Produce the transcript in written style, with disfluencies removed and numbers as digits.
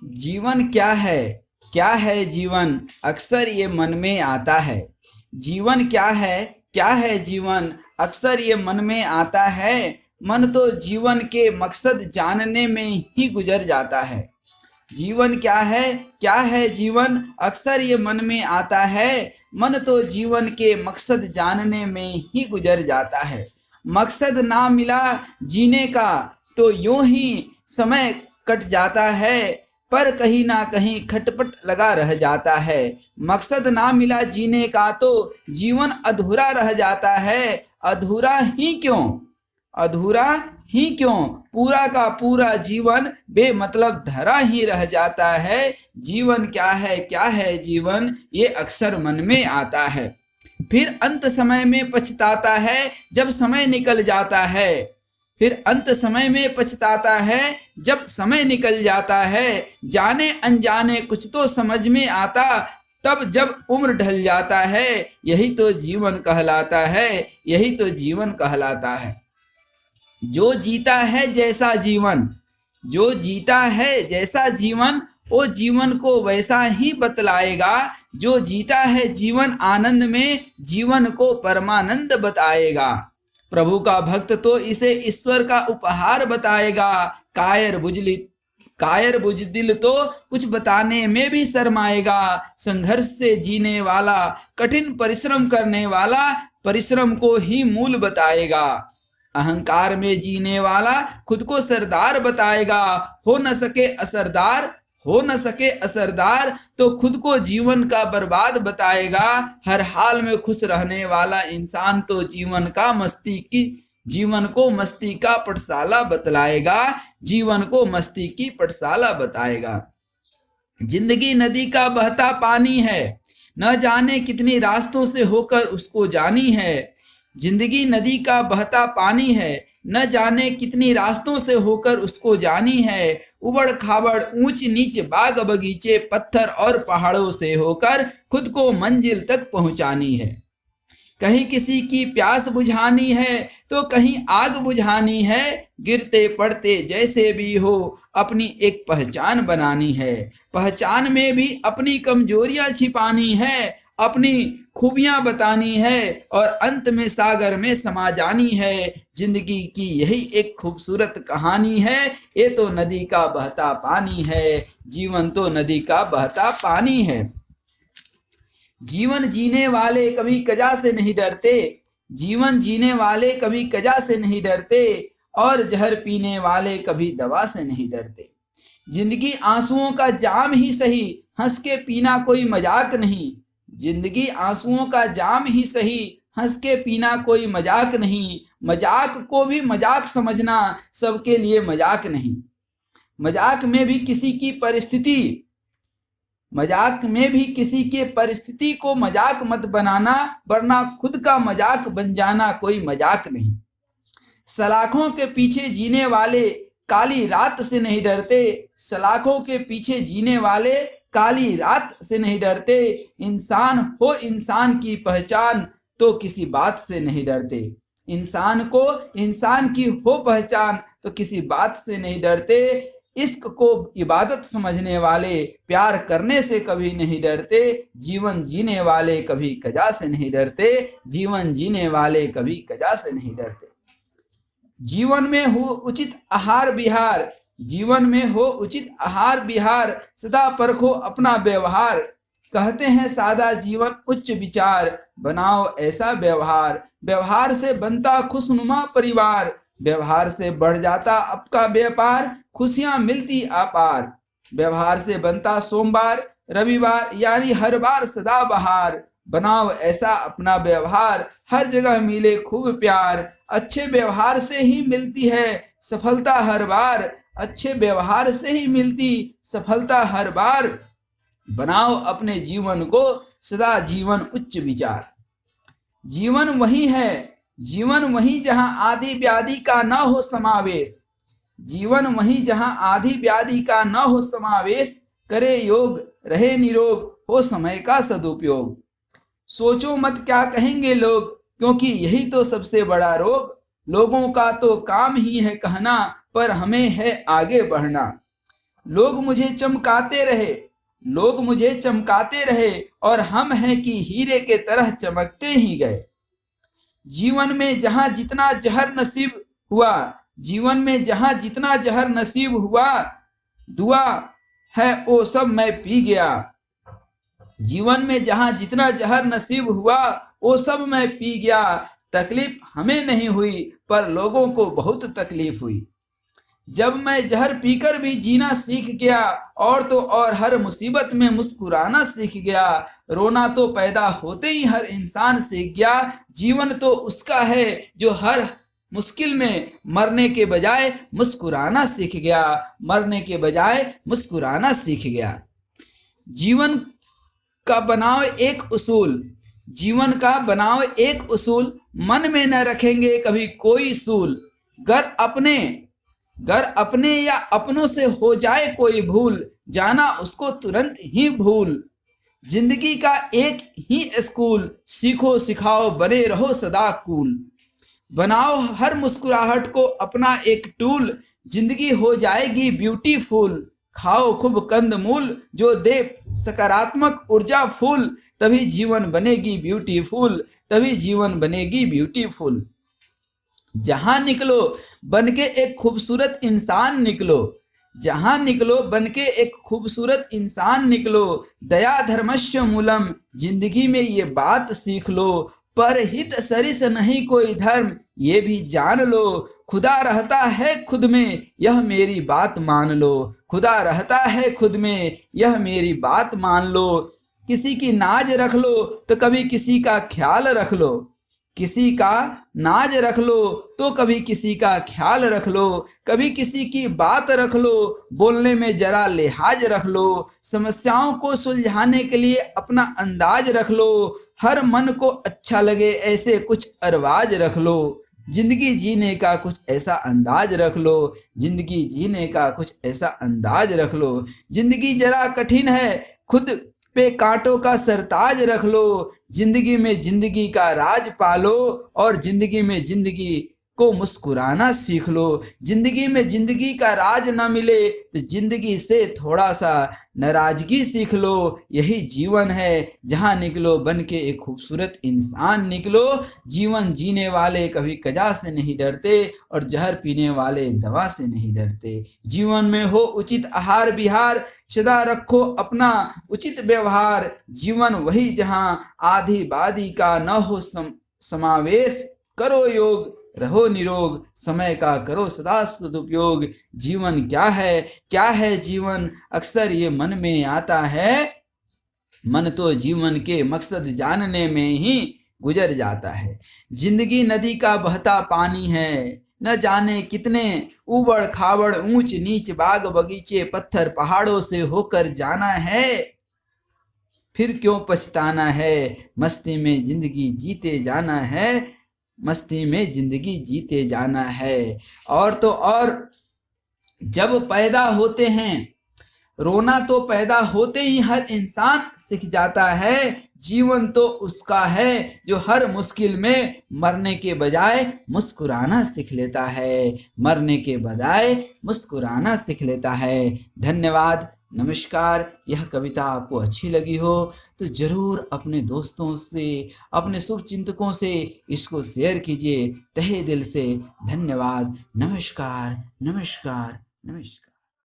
जीवन क्या है जीवन, अक्सर ये मन में आता है। जीवन क्या है जीवन, अक्सर ये मन में आता है। मन तो जीवन के मकसद जानने में ही गुजर जाता है। जीवन क्या है जीवन, अक्सर ये मन में आता है। मन तो जीवन के मकसद जानने में ही गुजर जाता है। मकसद ना मिला जीने का तो यूं ही समय कट जाता है, पर कहीं ना कहीं खटपट लगा रह जाता है। मकसद ना मिला जीने का तो जीवन अधूरा रह जाता है। अधूरा ही क्यों, पूरा का पूरा जीवन बेमतलब धरा ही रह जाता है। जीवन क्या है जीवन, ये अक्सर मन में आता है। फिर अंत समय में पछताता है जब समय निकल जाता है। फिर अंत समय में पछताता है जब समय निकल जाता है। जाने अनजाने कुछ तो समझ में आता, तब जब उम्र ढल जाता है। यही तो जीवन कहलाता है, यही तो जीवन कहलाता है। जो जीता है जैसा जीवन, वो जीवन को वैसा ही बतलाएगा। जो जीता है जीवन आनंद में, जीवन को परमानंद बताएगा। प्रभु का भक्त तो इसे ईश्वर का उपहार बताएगा। कायर बुजदिल तो कुछ बताने में भी शर्माएगा। संघर्ष से जीने वाला, कठिन परिश्रम करने वाला, परिश्रम को ही मूल बताएगा। अहंकार में जीने वाला खुद को सरदार बताएगा। हो न सके असरदार तो खुद को जीवन का बर्बाद बताएगा। हर हाल में खुश रहने वाला इंसान तो जीवन को मस्ती का पाठशाला बतलाएगा। जीवन को मस्ती की पाठशाला बताएगा। जिंदगी नदी का बहता पानी है, न जाने कितनी रास्तों से होकर उसको जानी है। जिंदगी नदी का बहता पानी है, न जाने कितनी रास्तों से होकर उसको जानी है। उबड़ खाबड़ ऊंच नीच बाग बगीचे, पत्थर और पहाड़ों से होकर खुद को मंजिल तक पहुंचानी है। कहीं किसी की प्यास बुझानी है तो कहीं आग बुझानी है। गिरते पड़ते जैसे भी हो अपनी एक पहचान बनानी है। पहचान में भी अपनी कमजोरियां छिपानी है, अपनी खूबियां बतानी है और अंत में सागर में समा जानी है। जिंदगी की यही एक खूबसूरत कहानी है। ये तो नदी का बहता पानी है, जीवन तो नदी का बहता पानी है। जीवन जीने वाले कभी कजा से नहीं डरते, जीवन जीने वाले कभी कजा से नहीं डरते, और जहर पीने वाले कभी दवा से नहीं डरते। जिंदगी आंसुओं का जाम ही सही, हंस के पीना कोई मजाक नहीं। जिंदगी आंसुओं का जाम ही सही, हंस के पीना कोई मजाक नहीं। मजाक को भी मजाक समझना सबके लिए मजाक नहीं। मजाक में भी किसी की परिस्थिति को मजाक मत बनाना, वरना खुद का मजाक बन जाना कोई मजाक नहीं। सलाखों के पीछे जीने वाले काली रात से नहीं डरते, सलाखों के पीछे जीने वाले काली रात से नहीं डरते। इंसान की पहचान तो किसी बात से नहीं डरते। इंसान की हो पहचान तो किसी बात से नहीं डरते। इश्क को इबादत समझने वाले प्यार करने से कभी नहीं डरते। जीवन जीने वाले कभी कजा से नहीं डरते। जीवन जीने वाले कभी कजा से नहीं डरते। जीवन में हो उचित आहार विहार, जीवन में हो उचित आहार विहार, सदा परखो अपना व्यवहार। कहते हैं सादा जीवन उच्च विचार, बनाओ ऐसा व्यवहार। व्यवहार से बनता खुशनुमा परिवार, व्यवहार से बढ़ जाता आपका व्यापार, खुशियां मिलती अपार। व्यवहार से बनता सोमवार रविवार, यानी हर बार सदा बहार। बनाओ ऐसा अपना व्यवहार, हर जगह मिले खूब प्यार। अच्छे व्यवहार से ही मिलती है सफलता हर बार, अच्छे व्यवहार से ही मिलती सफलता हर बार। बनाओ अपने जीवन को सदा जीवन उच्च विचार। जीवन वही है, जीवन वही जहां आदि व्याधि का न हो समावेश। जीवन वही जहां आदि व्याधि का न हो समावेश, करे योग रहे निरोग हो समय का सदुपयोग। सोचो मत क्या कहेंगे लोग, क्योंकि यही तो सबसे बड़ा रोग। लोगों का तो काम ही है कहना, पर हमें है आगे बढ़ना। लोग मुझे चमकाते रहे, लोग मुझे चमकाते रहे, और हम हैं कि हीरे के तरह चमकते ही गए। जीवन में जहां जितना जहर नसीब हुआ, जीवन में जहां जितना जहर नसीब हुआ, दुआ है वो सब मैं पी गया। जीवन में जहां जितना जहर नसीब हुआ वो सब मैं पी गया। तकलीफ हमें नहीं हुई पर लोगों को बहुत तकलीफ हुई। जब मैं जहर पीकर भी जीना सीख गया, और तो और हर मुसीबत में मुस्कुराना सीख गया। रोना तो पैदा होते ही हर इंसान सीख गया। जीवन तो उसका है जो हर मुश्किल में मरने के बजाय मुस्कुराना सीख गया, मरने के बजाय मुस्कुराना सीख गया। जीवन का बनाओ एक उसूल, जीवन का बनाओ एक उसूल, मन में न रखेंगे कभी कोई सूल। गर अपने या अपनों से हो जाए कोई भूल, जाना उसको तुरंत ही भूल। जिंदगी का एक ही स्कूल, सीखो सिखाओ बने रहो सदा कूल। बनाओ हर मुस्कुराहट को अपना एक टूल, जिंदगी हो जाएगी ब्यूटीफुल। खाओ खूब कंदमूल जो दे सकारात्मक ऊर्जा फूल, तभी जीवन बनेगी ब्यूटीफुल, तभी जीवन बनेगी ब्यूटीफुल। जहां निकलो बनके एक खूबसूरत इंसान निकलो, जहां निकलो बनके एक खूबसूरत इंसान निकलो। दया धर्मस्य मूलम, जिंदगी में ये बात सीख लो। परहित सरिस नहीं कोई धर्म, ये भी जान लो। खुदा रहता है खुद में, यह मेरी बात मान लो। खुदा रहता है खुद में, यह मेरी बात मान लो। किसी की नाज रख लो तो कभी किसी का ख्याल रख लो, किसी का नाज रख लो तो कभी किसी का ख्याल रख लो। कभी किसी की बात रख लो, बोलने में जरा लिहाज रख लो। समस्याओं को सुलझाने के लिए अपना अंदाज रख लो। हर मन को अच्छा लगे ऐसे कुछ अरवाज रख लो। जिंदगी जीने का कुछ ऐसा अंदाज रख लो, जिंदगी जीने का कुछ ऐसा अंदाज रख लो। जिंदगी जरा कठिन है, खुद पे कांटों का सरताज रख लो। जिंदगी में जिंदगी का राज पालो, और जिंदगी में जिंदगी को मुस्कुराना सीख लो। जिंदगी में जिंदगी का राज ना मिले तो जिंदगी से थोड़ा सा नाराजगी सीख लो। यही जीवन है, जहां निकलो बन के एक खूबसूरत इंसान निकलो। जीवन जीने वाले कभी कजा से नहीं डरते, और जहर पीने वाले दवा से नहीं डरते। जीवन में हो उचित आहार विहार, सदा रखो अपना उचित व्यवहार। जीवन वही जहां आधी बादी का न हो समावेश। करो योग रहो निरोग, समय का करो सदा सदुपयोग। जीवन क्या है जीवन, अक्सर ये मन में आता है। मन तो जीवन के मकसद जानने में ही गुजर जाता है। जिंदगी नदी का बहता पानी है, न जाने कितने उबड़ खाबड़ ऊंच नीच बाग बगीचे पत्थर पहाड़ों से होकर जाना है। फिर क्यों पछताना है, मस्ती में जिंदगी जीते जाना है, मस्ती में जिंदगी जीते जाना है। और तो और जब पैदा होते हैं, रोना तो पैदा होते ही हर इंसान सीख जाता है। जीवन तो उसका है जो हर मुश्किल में मरने के बजाय मुस्कुराना सीख लेता है, मरने के बजाय मुस्कुराना सीख लेता है। धन्यवाद, नमस्कार। यह कविता आपको अच्छी लगी हो तो जरूर अपने दोस्तों से, अपने शुभचिंतकों से इसको शेयर कीजिए। तहे दिल से धन्यवाद। नमस्कार, नमस्कार, नमस्कार।